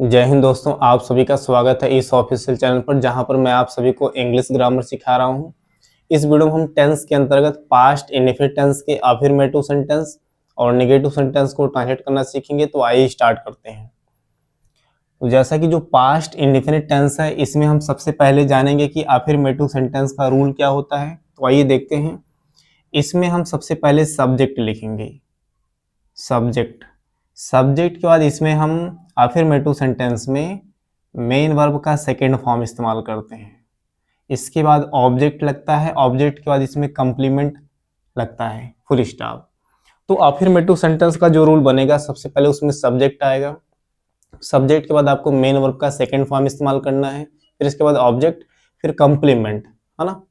जय हिंद दोस्तों, आप सभी का स्वागत है इस ऑफिशियल चैनल पर जहां पर मैं आप सभी को इंग्लिश ग्रामर सिखा रहा हूं। इस वीडियो में हम टेंस के अंतर्गत पास्ट इंडेफिनिट टेंस के अफर्मेटिव सेंटेंस और नेगेटिव सेंटेंस को ट्रांसलेट करना सीखेंगे। तो आइए स्टार्ट करते हैं। तो जैसा कि जो पास्ट इंडेफिनिट टेंस है, इसमें हम सबसे पहले जानेंगे कि अफर्मेटिव सेंटेंस का रूल क्या होता है। तो आइए देखते हैं। इसमें हम सबसे पहले सब्जेक्ट लिखेंगे। सब्जेक्ट सब्जेक्ट के बाद इसमें हम अफर्मेटिव सेंटेंस में मेन वर्ब का सेकेंड फॉर्म इस्तेमाल करते हैं। इसके बाद ऑब्जेक्ट लगता है, ऑब्जेक्ट के बाद इसमें कंप्लीमेंट लगता है, फुल स्टॉप। तो अफर्मेटिव सेंटेंस का जो रूल बनेगा, सबसे पहले उसमें सब्जेक्ट आएगा, सब्जेक्ट के बाद आपको मेन वर्ब का सेकेंड फॉर्म इस्तेमाल करना है, फिर इसके बाद ऑब्जेक्ट, फिर कंप्लीमेंट, है ना।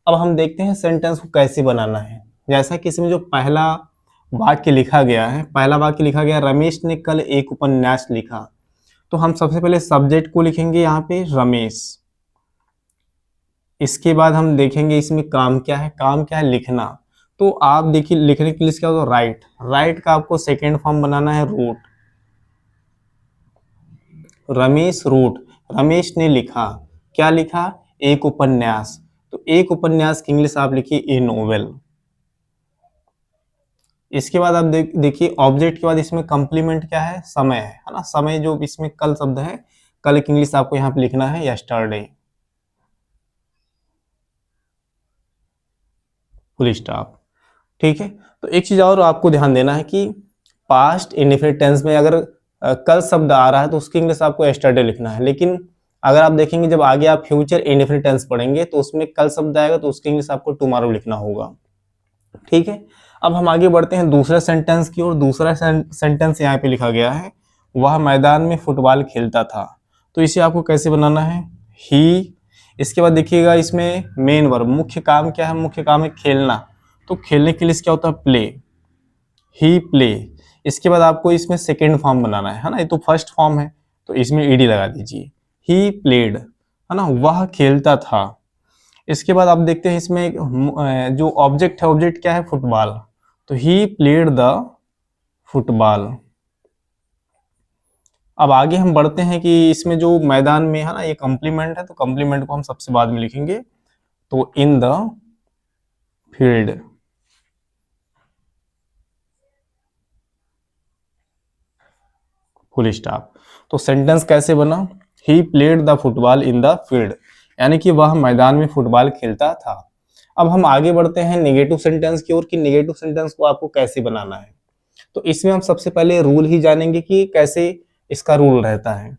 अब हम देखते हैं सेंटेंस को कैसे बनाना है। जैसा कि इसमें जो पहला वाक्य लिखा गया है, पहला वाक्य लिखा गया, रमेश ने कल एक उपन्यास लिखा। तो हम सबसे पहले सब्जेक्ट को लिखेंगे यहाँ पे रमेश। इसके बाद हम देखेंगे इसमें काम क्या है, काम क्या है, लिखना। तो आप देखिए, लिखने के लिए क्या होगा, राइट। राइट का आपको सेकेंड फॉर्म बनाना है रूट। रमेश रूट, रमेश ने लिखा, क्या लिखा, एक उपन्यास। तो एक उपन्यास की इंग्लिश आप लिखिए ए नोवेल। इसके बाद आप देखिए ऑब्जेक्ट के बाद इसमें कंप्लीमेंट क्या है, समय है ना। समय जो इसमें कल शब्द है, कल की इंग्लिश आपको यहाँ पे लिखना है यस्टरडे, फुल स्टॉप। ठीक है। तो एक चीज और आपको ध्यान देना है कि पास्ट इंडेफिनिट टेंस में अगर कल शब्द आ रहा है तो उसकी इंग्लिश आपको यस्टरडे लिखना है। लेकिन अगर आप देखेंगे जब आगे आप फ्यूचर इंडेफिनिट टेंस पढ़ेंगे तो उसमें कल शब्द आएगा तो उसकी इंग्लिश आपको टुमारो लिखना होगा। ठीक है। अब हम आगे बढ़ते हैं दूसरे सेंटेंस की ओर। दूसरा सेंटेंस यहाँ पे लिखा गया है, वह मैदान में फुटबॉल खेलता था। तो इसे आपको कैसे बनाना है, ही। इसके बाद देखिएगा इसमें मेन वर्ब, मुख्य काम क्या है, मुख्य काम है खेलना। तो खेलने के लिए क्या होता है, प्ले, ही प्ले। इसके बाद आपको इसमें सेकेंड फॉर्म बनाना है ना, ये तो फर्स्ट फॉर्म है तो इसमें ईडी लगा दीजिए, ही प्लेड, है ना, वह खेलता था। इसके बाद आप देखते हैं इसमें जो ऑब्जेक्ट है, ऑब्जेक्ट क्या है, फुटबॉल। तो ही प्लेड द फुटबॉल। अब आगे हम बढ़ते हैं कि इसमें जो मैदान में है ना, ये कॉम्प्लीमेंट है, तो कॉम्प्लीमेंट को हम सबसे बाद में लिखेंगे। तो in the field, full stop. तो सेंटेंस कैसे बना, he played the football in the field, यानी कि वह मैदान में फुटबॉल खेलता था। अब हम आगे बढ़ते हैं नेगेटिव सेंटेंस की ओर कि नेगेटिव सेंटेंस को आपको कैसे बनाना है। तो इसमें हम सबसे पहले रूल ही जानेंगे कि कैसे इसका रूल रहता है।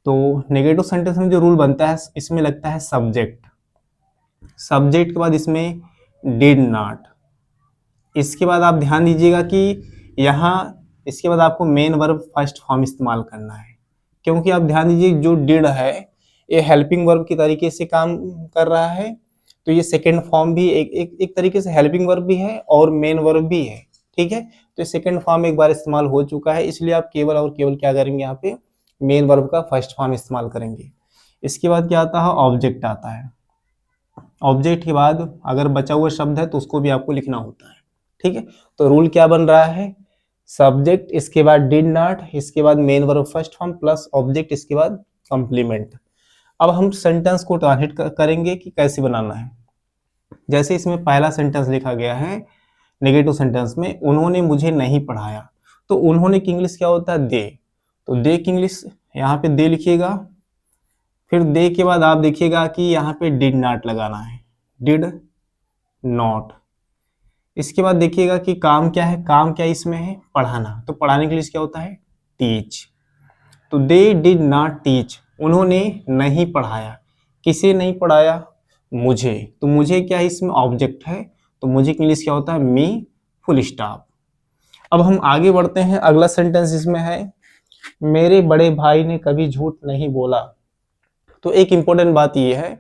तो नेगेटिव सेंटेंस में जो रूल बनता है, इसमें लगता है सब्जेक्ट, सब्जेक्ट के बाद इसमें डिड नॉट। इसके बाद आप ध्यान दीजिएगा कि यहाँ इसके बाद आपको मेन वर्ब फर्स्ट फॉर्म इस्तेमाल करना है, क्योंकि आप ध्यान दीजिए जो डिड है ये हेल्पिंग वर्ब की तरीके से काम कर रहा है। तो ये सेकेंड फॉर्म भी एक तरीके से हेल्पिंग वर्ब भी है और मेन वर्ब भी है। ठीक है। तो सेकेंड फॉर्म एक बार इस्तेमाल हो चुका है, इसलिए आप केवल और केवल क्या करेंगे, यहाँ पे मेन वर्ब का फर्स्ट फॉर्म इस्तेमाल करेंगे। इसके बाद क्या आता है, ऑब्जेक्ट आता है। ऑब्जेक्ट के बाद अगर बचा हुआ शब्द है तो उसको भी आपको लिखना होता है। ठीक है। तो रूल क्या बन रहा है, सब्जेक्ट, इसके बाद डिड नॉट, इसके बाद main verb first form plus object, इसके बाद कंप्लीमेंट। अब हम सेंटेंस को ट्रांसलेट करेंगे कि कैसे बनाना है। जैसे इसमें पहला सेंटेंस लिखा गया है नेगेटिव सेंटेंस में, उन्होंने मुझे नहीं पढ़ाया। तो उन्होंने की इंग्लिश क्या होता है, दे। तो दे की इंग्लिश यहाँ पे दे लिखिएगा। फिर दे के बाद आप देखिएगा कि यहाँ पे डिड नॉट लगाना है, डिड नॉट। इसके बाद देखिएगा कि काम क्या है, काम क्या इसमें है, पढ़ाना। तो पढ़ाने के लिए क्या होता है, टीच। तो दे डिड नॉट टीच, उन्होंने नहीं पढ़ाया। किसे नहीं पढ़ाया, मुझे। तो मुझे क्या है, इसमें ऑब्जेक्ट है, तो मुझे के इंग्लिश क्या होता है, मी, फुल स्टॉप। अब हम आगे बढ़ते हैं, अगला सेंटेंस इसमें है, मेरे बड़े भाई ने कभी झूठ नहीं बोला। तो एक इंपॉर्टेंट बात यह है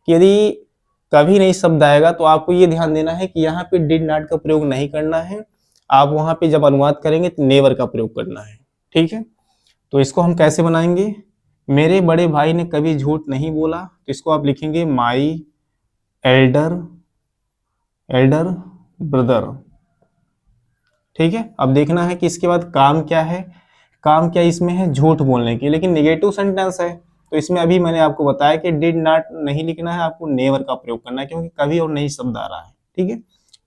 कि यदि कभी नहीं शब्द आएगा तो आपको ये ध्यान देना है कि यहाँ पे डिड नॉट का प्रयोग नहीं करना है। आप वहां पे जब अनुवाद करेंगे तो नेवर का प्रयोग करना है। ठीक है। तो इसको हम कैसे बनाएंगे, मेरे बड़े भाई ने कभी झूठ नहीं बोला। तो इसको आप लिखेंगे माई एल्डर एल्डर ब्रदर। ठीक है। अब देखना है कि इसके बाद काम क्या है, काम क्या इसमें है, झूठ बोलने की, लेकिन निगेटिव सेंटेंस है तो इसमें अभी मैंने आपको बताया कि डिड नॉट नहीं लिखना है, आपको नेवर का प्रयोग करना है, क्योंकि कभी और नहीं शब्द आ रहा है। ठीक है,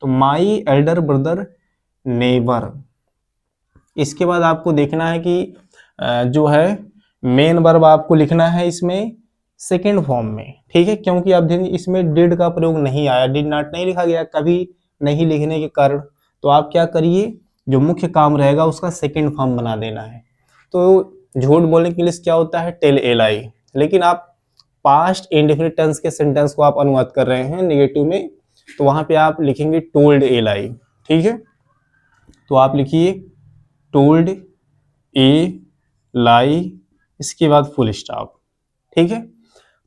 तो माई एल्डर ब्रदर नेवर। इसके बाद आपको देखना है कि जो है मेन वर्ब आपको लिखना है इसमें सेकेंड फॉर्म में। ठीक है, क्योंकि आप इसमें डिड का प्रयोग नहीं आया, डिड नॉट नहीं लिखा गया, कभी नहीं लिखने के कारण, तो आप क्या करिए, जो मुख्य काम रहेगा उसका सेकेंड फॉर्म बना देना है। तो झूठ बोलने के लिए क्या होता है, टेल ए लाई, लेकिन आप पास्ट इंडेफिनिट टेंस के सेंटेंस को आप अनुवाद कर रहे हैं नेगेटिव में, तो वहां पे आप लिखेंगे टोल्ड ए लाई। ठीक है, तो आप लिखिए टोल्ड ए लाई, इसके बाद फुल स्टॉप। ठीक है,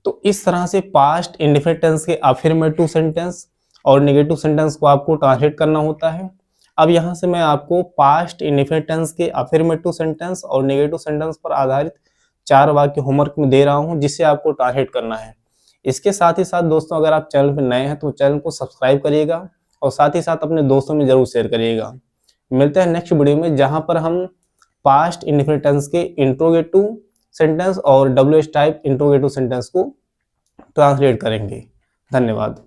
तो इस तरह से पास्ट इंडेफिनिट टेंस के अफर्मेटिव सेंटेंस और नेगेटिव सेंटेंस को आपको ट्रांसलेट करना होता है। अब यहाँ से मैं आपको पास्ट इंडेफिनिट टेंस के अफर्मेटिव सेंटेंस और नेगेटिव सेंटेंस पर आधारित 4 वाक्य होमवर्क में दे रहा हूँ, जिसे आपको ट्रांसलेट करना है। इसके साथ ही साथ दोस्तों, अगर आप चैनल पर नए हैं तो चैनल को सब्सक्राइब करिएगा और साथ ही साथ अपने दोस्तों में जरूर शेयर करिएगा। मिलते हैं नेक्स्ट वीडियो में, जहां पर हम पास्ट इंडेफिनिट टेंस के इंट्रोगेटिव सेंटेंस और WH टाइप इंट्रोगेटिव सेंटेंस को ट्रांसलेट करेंगे। धन्यवाद।